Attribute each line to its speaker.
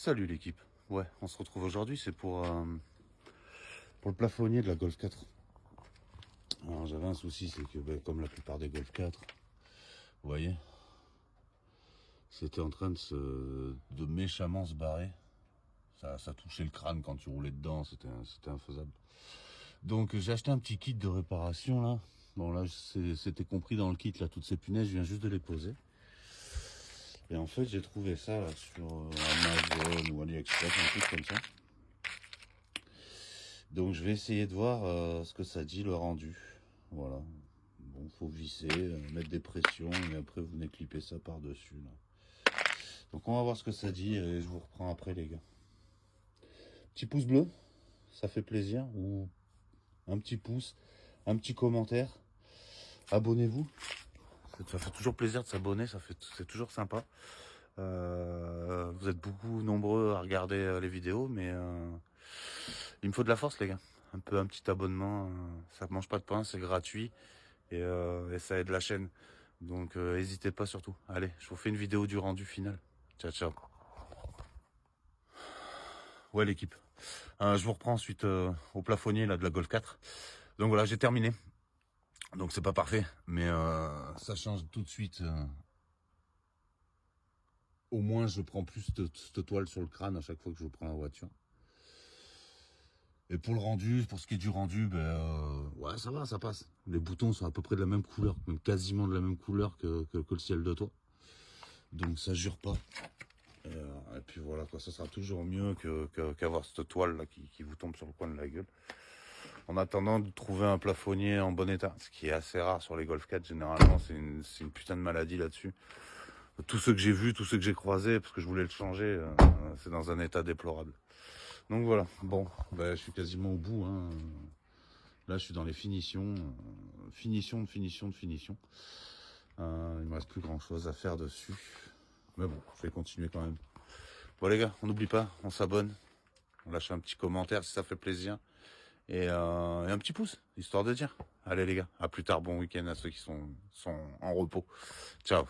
Speaker 1: Salut l'équipe. Ouais, on se retrouve aujourd'hui, c'est pour le plafonnier de la Golf 4. Alors j'avais un souci, c'est que comme la plupart des Golf 4, vous voyez, c'était en train de méchamment se barrer. Ça touchait le crâne quand tu roulais dedans, c'était infaisable. Donc j'ai acheté un petit kit de réparation là. Bon là c'était compris dans le kit là, toutes ces punaises, je viens juste de les poser. Et en fait j'ai trouvé ça là, sur Amazon ou AliExpress, un truc comme ça. Donc je vais essayer de voir ce que ça dit le rendu. Voilà. Bon, faut visser, mettre des pressions et après vous venez clipper ça par-dessus là. Donc on va voir ce que ça dit et je vous reprends après les gars. Petit pouce bleu, ça fait plaisir, ou un petit pouce, un petit commentaire. Abonnez-vous. Ça fait toujours plaisir de s'abonner, c'est toujours sympa. Vous êtes beaucoup nombreux à regarder les vidéos, mais il me faut de la force les gars. Un petit abonnement, ça mange pas de pain, c'est gratuit et ça aide la chaîne. Donc n'hésitez pas surtout. Allez, je vous fais une vidéo du rendu final. Ciao ciao. Ouais l'équipe. Je vous reprends ensuite au plafonnier là, de la Golf 4. Donc voilà, j'ai terminé. Donc c'est pas parfait, mais ça change tout de suite. Au moins je prends plus cette toile sur le crâne à chaque fois que je prends la voiture. Et pour le rendu, pour ce qui est du rendu, ouais ça va, ça passe. Les boutons sont à peu près de la même couleur, même quasiment de la même couleur que le ciel de toit. Donc ça jure pas. Et puis voilà quoi, ça sera toujours mieux qu'avoir cette toile là qui vous tombe sur le coin de la gueule. En attendant de trouver un plafonnier en bon état, ce qui est assez rare sur les Golf 4, généralement c'est une putain de maladie là-dessus. Tous ceux que j'ai vus, tous ceux que j'ai croisés, parce que je voulais le changer, c'est dans un état déplorable. Donc voilà, bon, je suis quasiment au bout. Hein. Là je suis dans les finitions, finition de finition de finition. Il me reste plus grand chose à faire dessus. Mais bon, je vais continuer quand même. Bon les gars, on n'oublie pas, on s'abonne, on lâche un petit commentaire si ça fait plaisir. Et un petit pouce, histoire de dire. Allez les gars, à plus tard, bon week-end à ceux qui sont en repos. Ciao.